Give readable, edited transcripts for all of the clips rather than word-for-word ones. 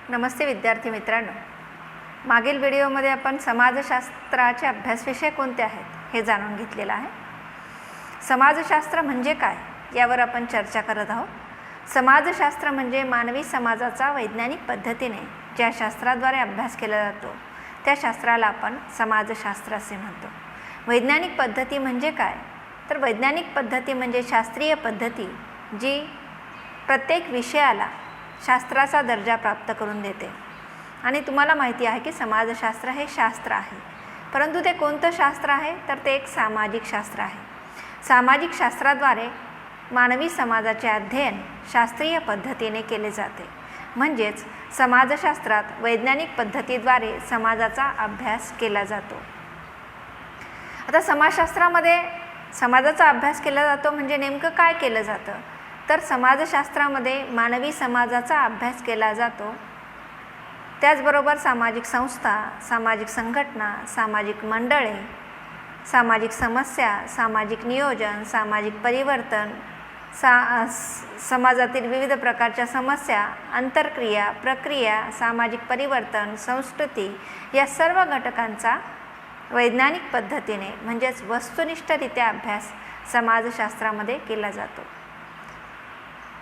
नमस्ते विद्यार्थी मित्रांनो, मागील व्हिडिओमध्ये आपण समाजशास्त्राचे अभ्यास विषय कोणते आहेत हे जाणून घेतलेलं आहे. समाजशास्त्र म्हणजे काय यावर आपण चर्चा करत आहोत. समाजशास्त्र म्हणजे मानवी समाजाचा वैज्ञानिक पद्धतीने ज्या शास्त्राद्वारे अभ्यास केला जातो त्या शास्त्राला आपण समाजशास्त्र असे म्हणतो. वैज्ञानिक पद्धती म्हणजे काय, तर वैज्ञानिक पद्धती म्हणजे शास्त्रीय पद्धती जी प्रत्येक विषयाला शास्त्राचा दर्जा प्राप्त करून देते. आणि तुम्हाला माहिती आहे की समाजशास्त्र हे शास्त्र आहे, परंतु ते कोणतं शास्त्र आहे, तर ते एक सामाजिक शास्त्र आहे. सामाजिक शास्त्राद्वारे मानवी समाजाचे अध्ययन शास्त्रीय पद्धतीने केले जाते. म्हणजेच समाजशास्त्रात वैज्ञानिक पद्धतीद्वारे समाजाचा अभ्यास केला जातो. आता समाजशास्त्रामध्ये समाजाचा अभ्यास केला जातो म्हणजे नेमकं काय केलं जातं, तर समाजशास्त्रामध्ये मानवी समाजाचा अभ्यास केला जातो. त्याचबरोबर सामाजिक संस्था, सामाजिक संघटना, सामाजिक मंडळे, सामाजिक समस्या, सामाजिक नियोजन, सामाजिक परिवर्तन, समाजातील विविध प्रकारच्या समस्या, आंतरक्रिया, प्रक्रिया, सामाजिक परिवर्तन, संस्कृती या सर्व घटकांचा वैज्ञानिक पद्धतीने म्हणजेच वस्तुनिष्ठरित्या अभ्यास समाजशास्त्रामध्ये केला जातो.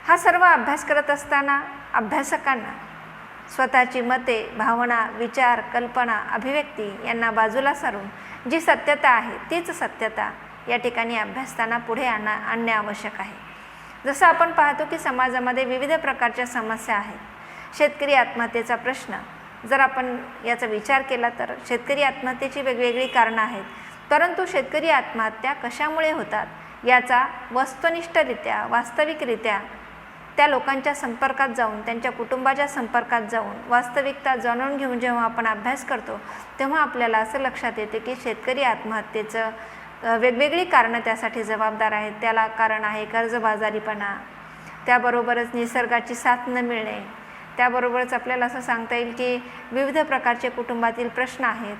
हा सर्व अभ्यास करत असताना अभ्यासकांना स्वतःची मते, भावना, विचार, कल्पना, अभिव्यक्ती यांना बाजूला सारून जी सत्यता आहे तीच सत्यता या ठिकाणी अभ्यासताना पुढे आणणे आवश्यक आहे. जसं आपण पाहतो की समाजामध्ये विविध प्रकारच्या समस्या आहेत. शेतकरी आत्महत्येचा प्रश्न जर आपण याचा विचार केला तर शेतकरी आत्महत्येची वेगवेगळी कारणं आहेत, परंतु शेतकरी आत्महत्या कशामुळे होतात याचा वस्तुनिष्ठरित्या वास्तविकरित्या त्या लोकांच्या संपर्कात जाऊन, त्यांच्या कुटुंबाच्या संपर्कात जाऊन वास्तविकता जाणून घेऊन जेव्हा आपण अभ्यास करतो तेव्हा आपल्याला असं लक्षात येते की शेतकरी आत्महत्येचं वेगवेगळी कारणं त्यासाठी जबाबदार आहेत. त्याला कारण आहे कर्जबाजारीपणा, त्याबरोबरच निसर्गाची साथ न मिळणे, त्याबरोबरच आपल्याला असं सांगता येईल की विविध प्रकारचे कुटुंबातील प्रश्न आहेत,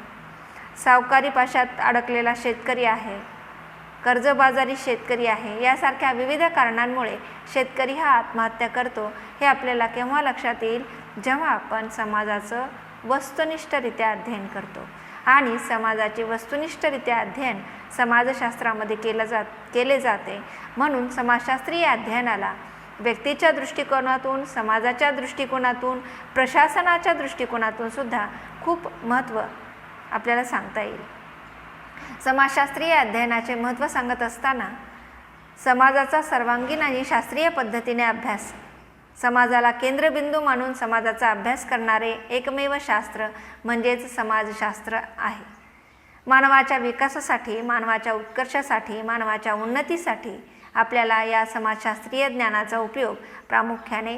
सावकारी पाशात अडकलेला शेतकरी आहे, कर्जबाजारी शेतकरी आहे, यासारख्या विविध कारणांमुळे शेतकरी हा आत्महत्या करतो. हे आपल्याला केव्हा लक्षात येईल, जेव्हा आपण समाजाचं वस्तुनिष्ठरित्या अध्ययन करतो. आणि समाजाचे वस्तुनिष्ठरित्या अध्ययन समाजशास्त्रामध्ये केले जाते. म्हणून समाजशास्त्रीय अध्ययनाला व्यक्तीच्या दृष्टिकोनातून, समाजाच्या दृष्टिकोनातून, प्रशासनाच्या दृष्टिकोनातून सुद्धा खूप महत्त्व आपल्याला सांगता येईल. समाजशास्त्रीय अध्ययनाचे महत्त्व सांगत असताना समाजाचा सर्वांगीण आणि शास्त्रीय पद्धतीने अभ्यास, समाजाला केंद्रबिंदू मानून समाजाचा अभ्यास करणारे एकमेव शास्त्र म्हणजेच समाजशास्त्र आहे. मानवाच्या विकासासाठी, मानवाच्या उत्कर्षासाठी, मानवाच्या उन्नतीसाठी आपल्याला या समाजशास्त्रीय ज्ञानाचा उपयोग प्रामुख्याने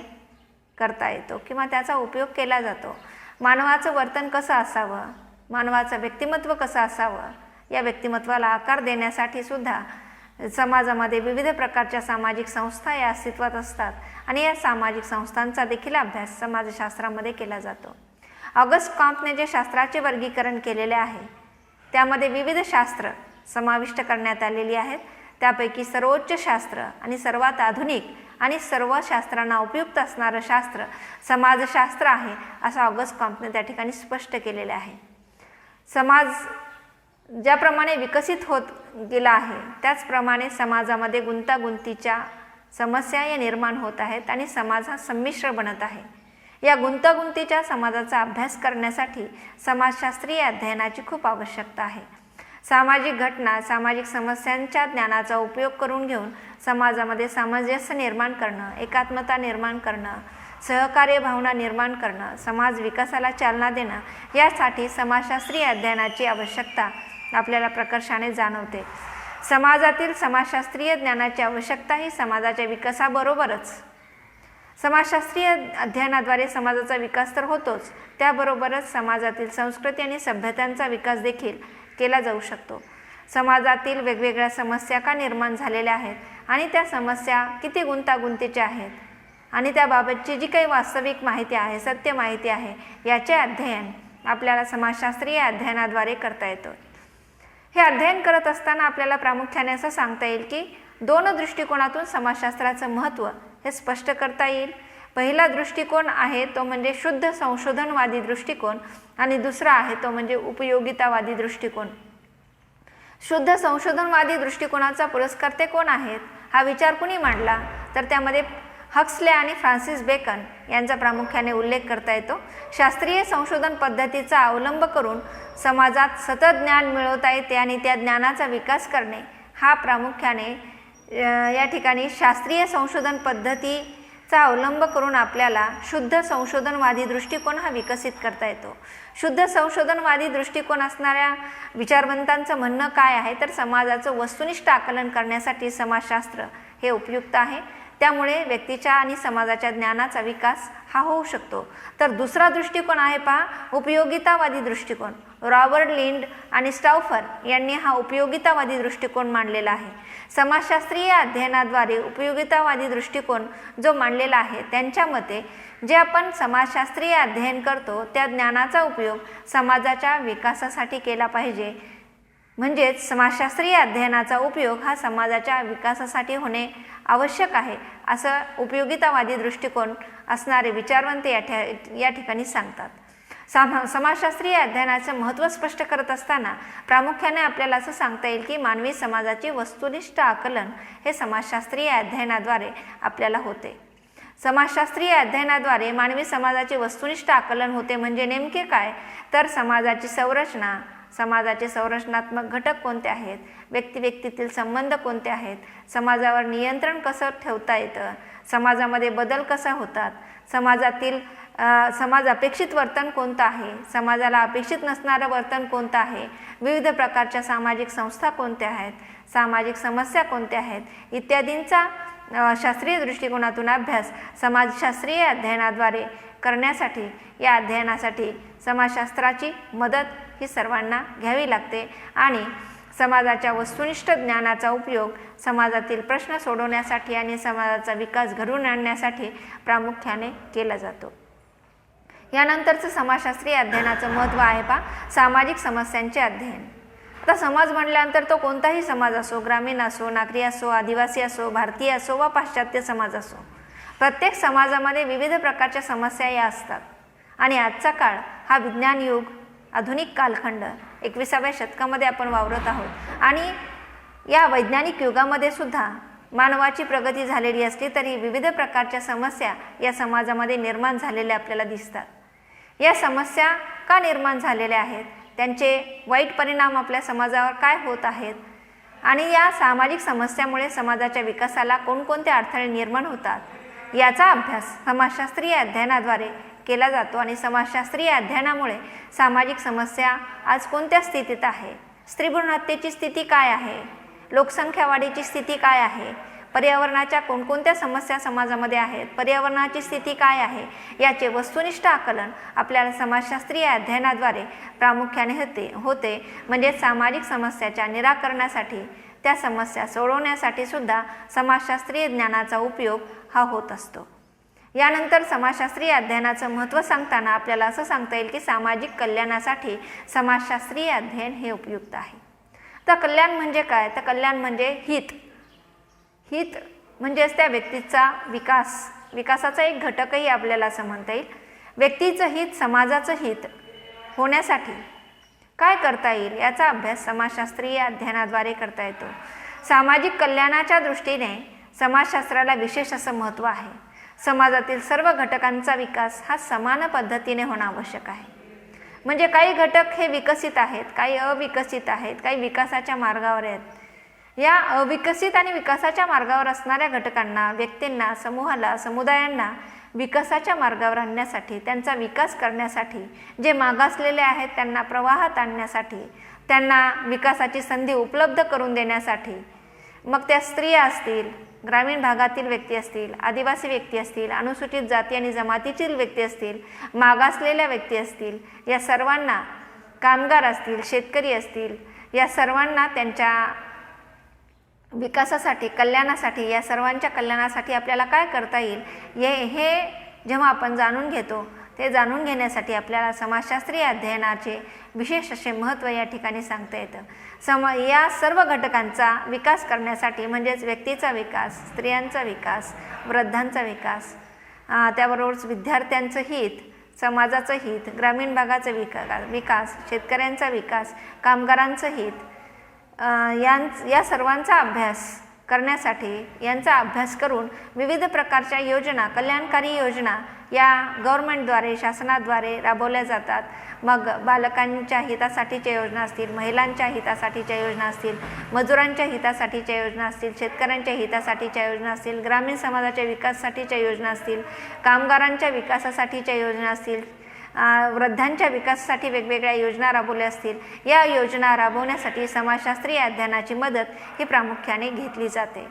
करता येतो किंवा त्याचा उपयोग केला जातो. मानवाचं वर्तन कसं असावं, मानवाचं व्यक्तिमत्व कसं असावं, या व्यक्तिमत्वाला आकार देण्यासाठी सुद्धा समाजामध्ये विविध प्रकारच्या सामाजिक संस्था या अस्तित्वात असतात आणि या सामाजिक संस्थांचा देखील अभ्यास समाजशास्त्रामध्ये केला जातो. ऑगस्ट कॉम्पने जे शास्त्राचे वर्गीकरण केलेले आहे त्यामध्ये विविध शास्त्र समाविष्ट करण्यात आलेली आहेत. त्यापैकी सर्वोच्च शास्त्र आणि सर्वात आधुनिक आणि सर्व शास्त्रांना उपयुक्त असणारं शास्त्र समाजशास्त्र आहे असं ऑगस्ट कॉम्पने त्या ठिकाणी स्पष्ट केलेले आहे. समाज ज्याप्रमाणे विकसित होत गेला आहे त्याचप्रमाणे समाजामध्ये गुंतागुंतीच्या समस्या या निर्माण होत आहेत आणि समाज हा संमिश्र बनत आहे. या गुंतागुंतीच्या समाजाचा अभ्यास करण्यासाठी समाजशास्त्रीय अध्ययनाची खूप आवश्यकता आहे. सामाजिक घटना, सामाजिक समस्यांच्या ज्ञानाचा उपयोग करून घेऊन समाजामध्ये सामंजस्य निर्माण करणं, एकात्मता निर्माण करणं, सहकार्य भावना निर्माण करणं, समाज विकासाला चालना देणं, यासाठी समाजशास्त्रीय अध्ययनाची आवश्यकता आपल्याला प्रकर्षाने जाणवते. समाजातील समाजशास्त्रीय ज्ञानाची आवश्यकता ही समाजाच्या विकासाबरोबरच, समाजशास्त्रीय अध्ययनाद्वारे समाजाचा विकास तर होतोच, त्याबरोबरच समाजातील संस्कृती आणि सभ्यतांचा विकास देखील केला जाऊ शकतो. समाजातील वेगवेगळ्या समस्या का निर्माण झालेल्या आहेत आणि त्या समस्या किती गुंतागुंतीच्या आहेत आणि त्याबाबतची जी काही वास्तविक माहिती आहे, सत्य माहिती आहे, याचे अध्ययन आपल्याला समाजशास्त्रीय अध्ययनाद्वारे करता येतं. हे अध्ययन करत असताना आपल्याला प्रामुख्याने असं सांगता येईल की दोन दृष्टिकोनातून समाजशास्त्राचं महत्त्व हे स्पष्ट करता येईल. पहिला दृष्टिकोन आहे तो म्हणजे शुद्ध संशोधनवादी दृष्टिकोन आणि दुसरा आहे तो म्हणजे उपयोगितावादी दृष्टिकोन. शुद्ध संशोधनवादी दृष्टिकोनाचा पुरस्कर्ते कोण आहेत हा विचार कुणी मांडला तर त्यामध्ये हक्सले आणि फ्रान्सिस बेकन यांचा प्रामुख्याने उल्लेख करता येतो. शास्त्रीय संशोधन पद्धतीचा अवलंब करून समाजात सतत ज्ञान मिळवता येते आणि त्या ज्ञानाचा विकास करणे हा प्रामुख्याने या ठिकाणी शास्त्रीय संशोधन पद्धतीचा अवलंब करून आपल्याला शुद्ध संशोधनवादी दृष्टिकोन हा विकसित करता येतो. शुद्ध संशोधनवादी दृष्टिकोन असणाऱ्या विचारवंतांचं म्हणणं काय आहे तर समाजाचं वस्तुनिष्ठ आकलन करण्यासाठी समाजशास्त्र हे उपयुक्त आहे. त्यामुळे व्यक्तीच्या आणि समाजाच्या ज्ञानाचा विकास हा होऊ शकतो. तर दुसरा दृष्टिकोन आहे पहा उपयोगितावादी दृष्टिकोन. रॉबर्ट लिंड आणि स्टाउफर यांनी हा उपयोगितावादी दृष्टिकोन मांडलेला आहे. समाजशास्त्रीय अध्ययनाद्वारे उपयोगितावादी दृष्टिकोन जो मांडलेला आहे त्यांच्या मते जे आपण समाजशास्त्रीय अध्ययन करतो त्या ज्ञानाचा उपयोग समाजाच्या विकासासाठी केला पाहिजे. म्हणजेच समाजशास्त्रीय अध्ययनाचा उपयोग हा समाजाच्या विकासासाठी होणे आवश्यक आहे असं उपयोगितावादी दृष्टिकोन असणारे विचारवंत या ठिकाणी सांगतात. समाजशास्त्रीय अध्ययनाचं महत्त्व स्पष्ट करत असताना प्रामुख्याने आपल्याला असं सांगता येईल की मानवी समाजाची वस्तुनिष्ठ आकलन हे समाजशास्त्रीय अध्ययनाद्वारे आपल्याला होते. समाजशास्त्रीय अध्ययनाद्वारे मानवी समाजाचे वस्तुनिष्ठ आकलन होते म्हणजे नेमके काय तर समाजाची संरचना, समाजाचे संरचनात्मक घटक कोणते आहेत, व्यक्तिव्यक्तीतील संबंध कोणते आहेत, समाजावर नियंत्रण कसं ठेवता येतं, समाजामध्ये बदल कसा होतात, समाज अपेक्षित वर्तन कोणतं आहे, समाजाला अपेक्षित नसणारं वर्तन कोणतं आहे, विविध प्रकारच्या सामाजिक संस्था कोणत्या आहेत, सामाजिक समस्या कोणत्या आहेत इत्यादींचा शास्त्रीय दृष्टिकोनातून अभ्यास समाजशास्त्रीय अध्ययनाद्वारे करण्यासाठी या अध्ययनासाठी समाजशास्त्राची मदत ही सर्वांना घ्यावी लागते आणि समाजाच्या वस्तुनिष्ठ ज्ञानाचा उपयोग समाजातील प्रश्न सोडवण्यासाठी आणि समाजाचा विकास घडवून आणण्यासाठी प्रामुख्याने केला जातो. यानंतरचं समाजशास्त्रीय अध्ययनाचं महत्त्व आहे पहा सामाजिक समस्यांचे अध्ययन. आता समाज म्हणल्यानंतर तो कोणताही समाज असो, ग्रामीण असो, नागरी असो, आदिवासी असो, भारतीय असो वा पाश्चात्य समाज असो, प्रत्येक समाजामध्ये विविध प्रकारच्या समस्या या असतात आणि आजचा काळ हा विज्ञान युग, आधुनिक कालखंड 21व्या शतकामध्ये आपण वावरत आहोत आणि या वैज्ञानिक युगामध्ये सुद्धा मानवाची प्रगती झालेली असली तरी विविध प्रकारच्या समस्या या समाजामध्ये निर्माण झालेल्या आपल्याला दिसतात. या समस्या का निर्माण झालेल्या आहेत, त्यांचे वाईट परिणाम आपल्या समाजावर काय होत आहेत आणि या सामाजिक समस्यामुळे समाजाच्या विकासाला कोणकोणते अडथळे निर्माण होतात याचा अभ्यास समाजशास्त्रीय अध्ययनाद्वारे केला जातो आणि समाजशास्त्रीय अध्ययनामुळे सामाजिक समस्या आज कोणत्या स्थितीत आहे, स्त्रीभ्रूण हत्येची स्थिती काय आहे, लोकसंख्या वाढीची स्थिती काय आहे, पर्यावरणाच्या कोणकोणत्या समस्या समाजामध्ये आहेत, पर्यावरणाची स्थिती काय आहे याचे वस्तुनिष्ठ आकलन आपल्याला समाजशास्त्रीय अध्ययनाद्वारे प्रामुख्याने होते. म्हणजे सामाजिक समस्याच्या निराकरणासाठी, त्या समस्या सोडवण्यासाठी सुद्धा समाजशास्त्रीय ज्ञानाचा उपयोग हा होत असतो. यानंतर समाजशास्त्रीय अध्ययनाचं महत्त्व सांगताना आपल्याला असं सांगता येईल की सामाजिक कल्याणासाठी समाजशास्त्रीय अध्ययन हे उपयुक्त आहे. तर कल्याण म्हणजे काय तर कल्याण म्हणजे हित म्हणजेच त्या व्यक्तीचा विकासाचा एक घटकही आपल्याला असं म्हणता येईल. व्यक्तीचं हित, समाजाचं हित होण्यासाठी काय करता येईल याचा अभ्यास समाजशास्त्रीय अध्ययनाद्वारे करता येतो. सामाजिक कल्याणाच्या दृष्टीने समाजशास्त्राला विशेष असं महत्त्व आहे. समाजातील सर्व घटकांचा विकास हा समान पद्धतीने होणं आवश्यक आहे. म्हणजे काही घटक हे विकसित आहेत, काही अविकसित आहेत, काही विकासाच्या मार्गावर आहेत. या अविकसित आणि विकासाच्या मार्गावर असणाऱ्या घटकांना, व्यक्तींना, समूहाला, समुदायांना विकासाच्या मार्गावर आणण्यासाठी, त्यांचा विकास करण्यासाठी, जे मागासलेले आहेत त्यांना प्रवाहात आणण्यासाठी, त्यांना विकासाची संधी उपलब्ध करून देण्यासाठी, मग त्या स्त्रिया असतील, ग्रामीण भागातील व्यक्ती असतील, आदिवासी व्यक्ती असतील, अनुसूचित जाती आणि जमातीतील व्यक्ती असतील, मागासलेल्या व्यक्ती असतील, या सर्वांना, कामगार असतील, शेतकरी असतील, या सर्वांना त्यांच्या विकासासाठी, कल्याणासाठी, या सर्वांच्या कल्याणासाठी आपल्याला काय करता येईल हे जेव्हा आपण जाणून घेतो ते जाणून घेण्यासाठी आपल्याला समाजशास्त्रीय अध्ययनाचे विशेष असे महत्त्व या ठिकाणी सांगता येतं. या सर्व घटकांचा विकास करण्यासाठी म्हणजेच व्यक्तीचा विकास, स्त्रियांचा विकास, वृद्धांचा विकास त्याबरोबरच विद्यार्थ्यांचं हित, समाजाचं हित, ग्रामीण भागाचा विकास, शेतकऱ्यांचा विकास, कामगारांचं हित या सर्वांचा अभ्यास करण्यासाठी, यांचा अभ्यास करून विविध प्रकारच्या योजना, कल्याणकारी योजना या गव्हर्नमेंटद्वारे, शासनाद्वारे राबवल्या जातात. मग बालकांच्या हितासाठीच्या योजना असतील, महिलांच्या हितासाठीच्या योजना असतील, मजुरांच्या हितासाठीच्या योजना असतील, शेतकऱ्यांच्या हितासाठीच्या योजना असतील, ग्रामीण समाजाच्या विकासासाठीच्या योजना असतील, कामगारांच्या विकासासाठीच्या योजना असतील, वृद्धांच्या विकासासाठी वेगवेगळ्या योजना राबवल्या असतील. या योजना राबवण्यासाठी समाजशास्त्रीय अध्ययनाची मदत ही प्रामुख्याने घेतली जाते.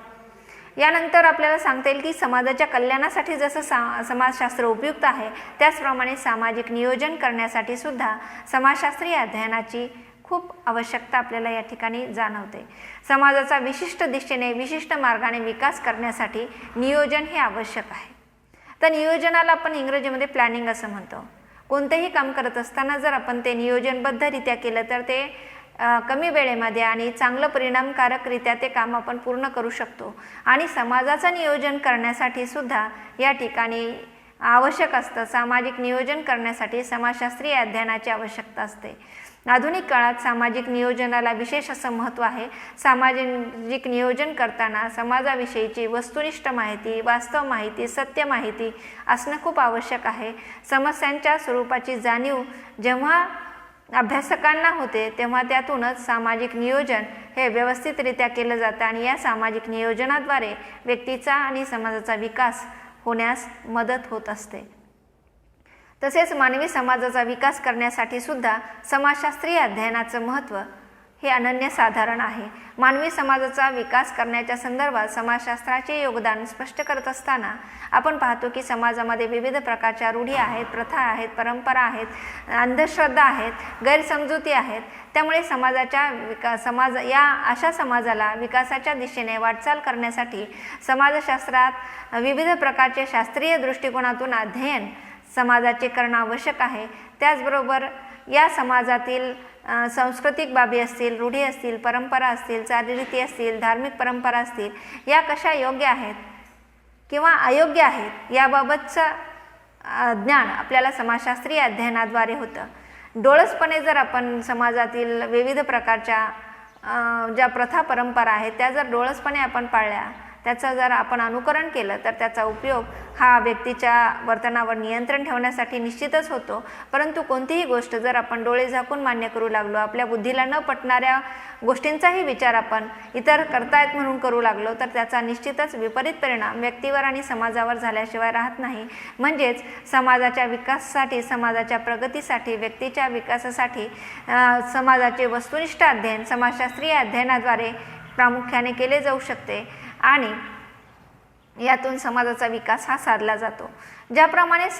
यानंतर आपल्याला सांगता येईल की समाजाच्या कल्याणासाठी जसं समाजशास्त्र उपयुक्त आहे, त्याचप्रमाणे सामाजिक नियोजन करण्यासाठी सुद्धा समाजशास्त्रीय अध्ययनाची खूप आवश्यकता आपल्याला या ठिकाणी जाणवते. समाजाचा विशिष्ट दिशेने, विशिष्ट मार्गाने विकास करण्यासाठी नियोजन हे आवश्यक आहे. तर नियोजनाला आपण इंग्रजीमध्ये प्लॅनिंग असं म्हणतो. कोणतेही काम करत असताना जर आपण ते नियोजनबद्धरित्या केलं तर ते कमी वेळेमध्ये आणि चांगलं परिणामकारकरित्या ते काम आपण पूर्ण करू शकतो. आणि समाजाचं नियोजन करण्यासाठी सुद्धा या ठिकाणी आवश्यक असतं. सामाजिक नियोजन करण्यासाठी समाजशास्त्रीय अध्ययनाची आवश्यकता असते. आधुनिक काळात सामाजिक नियोजनाला विशेष असं महत्त्व आहे. सामाजिक नियोजन करताना समाजाविषयीची वस्तुनिष्ठ माहिती, वास्तव माहिती, सत्य माहिती असणं खूप आवश्यक आहे. समस्यांच्या स्वरूपाची जाणीव जेव्हा अभ्यासकांना होते तेव्हा त्यातूनच सामाजिक नियोजन हे व्यवस्थितरित्या केलं जातं आणि या सामाजिक नियोजनाद्वारे व्यक्तीचा आणि समाजाचा विकास होण्यास मदत होत असते. तसेच मानवी समाजाचा विकास करण्यासाठी सुद्धा समाजशास्त्रीय अध्ययनाचं महत्त्व हे अनन्यसाधारण आहे. मानवी समाजाचा विकास करण्याच्या संदर्भात समाजशास्त्राचे योगदान स्पष्ट करत असताना आपण पाहतो की समाजामध्ये विविध प्रकारच्या रूढी आहेत, प्रथा आहेत, परंपरा आहेत, अंधश्रद्धा आहेत, गैरसमजुती आहेत. त्यामुळे अशा समाजाला विकासाच्या दिशेने वाटचाल करण्यासाठी समाजशास्त्रात विविध प्रकारचे शास्त्रीय दृष्टिकोनातून अध्ययन समाजाचे करणं आवश्यक आहे. त्याचबरोबर या समाजातील सांस्कृतिक बाबी असतील, रूढी असतील, परंपरा असतील, चालीरीती असतील, धार्मिक परंपरा असतील, या कशा योग्य आहेत किंवा अयोग्य आहेत याबाबतचं ज्ञान आपल्याला समाजशास्त्रीय अध्ययनाद्वारे होतं. डोळसपणे जर आपण समाजातील विविध प्रकारच्या ज्या प्रथा परंपरा आहेत त्या जर डोळसपणे आपण पाळल्या, त्याचं जर आपण अनुकरण केलं तर त्याचा उपयोग हा व्यक्तीच्या वर्तनावर नियंत्रण ठेवण्यासाठी निश्चितच होतो. परंतु कोणतीही गोष्ट जर आपण डोळे झाकून मान्य करू लागलो, आपल्या बुद्धीला न पटणाऱ्या गोष्टींचाही विचार आपण इतर करतायत म्हणून करू लागलो तर त्याचा निश्चितच विपरीत परिणाम व्यक्तीवर आणि समाजावर झाल्याशिवाय राहत नाही. म्हणजेच समाजाच्या विकासासाठी, समाजाच्या प्रगतीसाठी, व्यक्तीच्या विकासासाठी समाजाचे वस्तुनिष्ठ अध्ययन समाजशास्त्रीय अध्ययनाद्वारे प्रामुख्याने केले जाऊ शकते आणि यातून समाजाचा विकास हा साधला जातो. ज्याप्रमाणे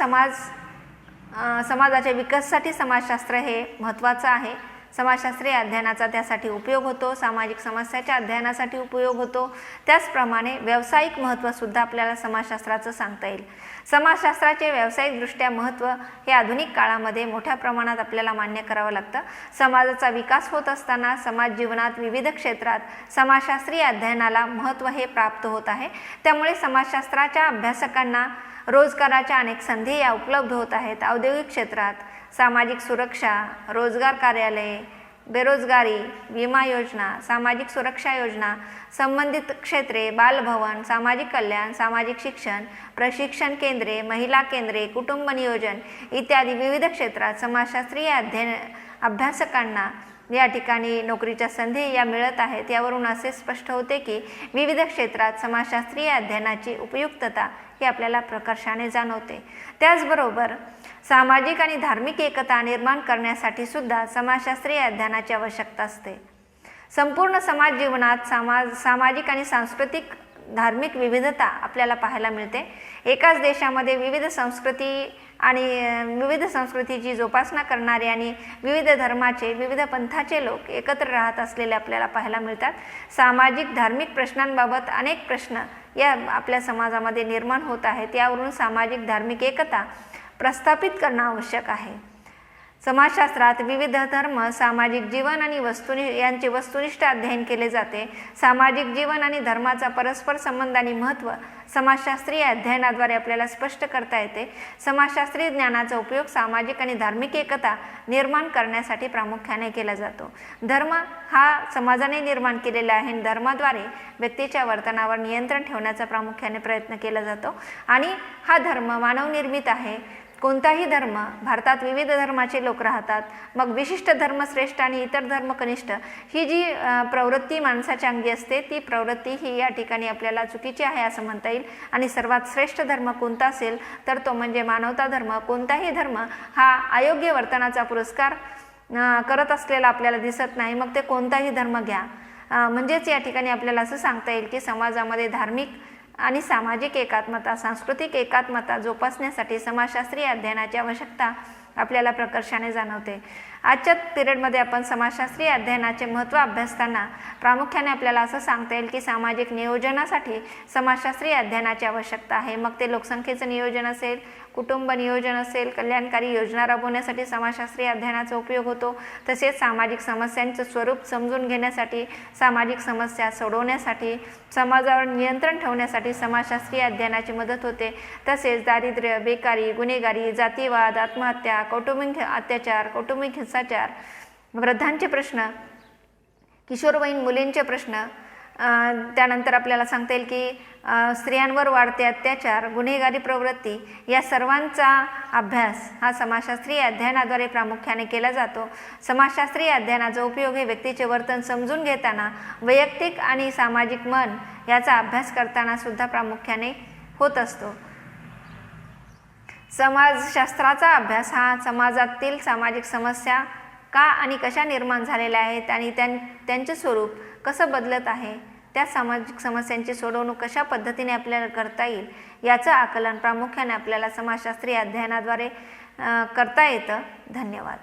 समाजाच्या विकासासाठी समाजशास्त्र हे महत्त्वाचं आहे, समाजशास्त्रीय अध्ययनाचा त्यासाठी उपयोग होतो, सामाजिक समस्याच्या अध्ययनासाठी उपयोग होतो, त्याचप्रमाणे व्यावसायिक महत्त्वसुद्धा आपल्याला समाजशास्त्राचं सांगता येईल. समाजशास्त्राचे व्यावसायिकदृष्ट्या महत्त्व हे आधुनिक काळामध्ये मोठ्या प्रमाणात आपल्याला मान्य करावं लागतं. समाजाचा विकास होत असताना समाज जीवनात विविध क्षेत्रात समाजशास्त्रीय अध्ययनाला महत्त्व हे प्राप्त होत आहे. त्यामुळे समाजशास्त्राच्या अभ्यासकांना रोजगाराच्या अनेक संधी या उपलब्ध होत आहेत. औद्योगिक क्षेत्रात सामाजिक सुरक्षा, रोजगार कार्यालये, बेरोजगारी, विमा योजना, सामाजिक सुरक्षा योजना, संबंधित क्षेत्रे, बालभवन, सामाजिक कल्याण, सामाजिक शिक्षण, प्रशिक्षण केंद्रे, महिला केंद्रे, कुटुंब नियोजन इत्यादी विविध क्षेत्रात समाजशास्त्रीय अभ्यासकांना या ठिकाणी नोकरीच्या संधी या मिळत आहेत. यावरून असे स्पष्ट होते की विविध क्षेत्रात समाजशास्त्रीय अध्ययनाची उपयुक्तता ही आपल्याला प्रकर्षाने जाणवते. त्याचबरोबर सामाजिक आणि धार्मिक एकता निर्माण करण्यासाठी सुद्धा समाजशास्त्रीय अध्ययनाची आवश्यकता असते. संपूर्ण समाज जीवनात सामाजिक आणि सांस्कृतिक धार्मिक विविधता आपल्याला पाहायला मिळते. एकाच देशामध्ये विविध संस्कृतीची जोपासना करणारे आणि विविध धर्माचे, विविध पंथाचे लोक एकत्र राहत असलेले आपल्याला पाहायला मिळतात. सामाजिक धार्मिक प्रश्नांबाबत अनेक प्रश्न या आपल्या समाजामध्ये निर्माण होत आहेत. यावरून सामाजिक धार्मिक एकता प्रस्थापित करणं आवश्यक आहे. समाजशास्त्रात विविध धर्म, सामाजिक जीवन आणि यांचे वस्तुनिष्ठ अध्ययन केले जाते. सामाजिक जीवन आणि धर्माचा परस्पर संबंध आणि महत्त्व समाजशास्त्रीय अध्ययनाद्वारे आपल्याला स्पष्ट करता येते. समाजशास्त्रीय ज्ञानाचा उपयोग सामाजिक आणि धार्मिक एकता निर्माण करण्यासाठी प्रामुख्याने केला जातो. धर्म हा समाजाने निर्माण केलेला आहे आणि धर्माद्वारे व्यक्तीच्या वर्तनावर नियंत्रण ठेवण्याचा प्रामुख्याने प्रयत्न केला जातो आणि हा धर्म मानवनिर्मित आहे. कोणताही धर्म, भारतात विविध धर्माचे लोक राहतात, मग विशिष्ट धर्म श्रेष्ठ आणि इतर धर्म कनिष्ठ ही जी प्रवृत्ती माणसाच्या अंगी असते ती प्रवृत्ती ही या ठिकाणी आपल्याला चुकीची आहे असं म्हणता येईल. आणि सर्वात श्रेष्ठ धर्म कोणता असेल तर तो म्हणजे मानवता धर्म. कोणताही धर्म हा अयोग्य वर्तनाचा पुरस्कार करत असलेला आपल्याला दिसत नाही, मग ते कोणताही धर्म घ्या. म्हणजेच या ठिकाणी आपल्याला असं सांगता येईल की समाजामध्ये धार्मिक आणि सामाजिक एकात्मता, सांस्कृतिक एकात्मता जोपासण्यासाठी समाजशास्त्रीय अध्ययनाची आवश्यकता आपल्याला प्रकर्षाने जाणवते. आजच्या पिरियडमध्ये आपण समाजशास्त्रीय अध्ययनाचे महत्त्व अभ्यासताना प्रामुख्याने आपल्याला असं सांगता येईल की सामाजिक नियोजनासाठी समाजशास्त्रीय अध्ययनाची आवश्यकता आहे. मग ते लोकसंख्येचं नियोजन असेल, कुटुंब नियोजन असेल, कल्याणकारी योजना राबवण्यासाठी समाजशास्त्रीय अध्ययनाचा उपयोग होतो. तसेच सामाजिक समस्यांचं स्वरूप समजून घेण्यासाठी, सामाजिक समस्या सोडवण्यासाठी, समाजावर नियंत्रण ठेवण्यासाठी समाजशास्त्रीय अध्ययनाची मदत होते. तसेच दारिद्र्य, बेकारी, गुन्हेगारी, जातीवाद, आत्महत्या, कौटुंबिक अत्याचार, कौटुंबिक हिंसाचार, वृद्धांचे प्रश्न, किशोरवयीन मुलींचे प्रश्न, त्यानंतर आपल्याला सांगता येईल की स्त्रियांवर वाढते अत्याचार, गुन्हेगारी प्रवृत्ती या सर्वांचा अभ्यास हा समाजशास्त्रीय अध्ययनाद्वारे प्रामुख्याने केला जातो. समाजशास्त्रीय अध्ययनाचा उपयोग हे व्यक्तीचे वर्तन समजून घेताना, वैयक्तिक आणि सामाजिक मन याचा अभ्यास करताना सुद्धा प्रामुख्याने होत असतो. समाजशास्त्राचा अभ्यास हा समाजातील सामाजिक समस्या का आणि कशा निर्माण झालेल्या आहेत आणि त्यांचे स्वरूप कसं बदलत आहे, त्या सामाजिक समस्यांची सोडवणूक कशा पद्धतीने आपल्याला करता येईल याचं आकलन प्रामुख्याने आपल्याला समाजशास्त्रीय अध्ययनाद्वारे करता येतं. धन्यवाद.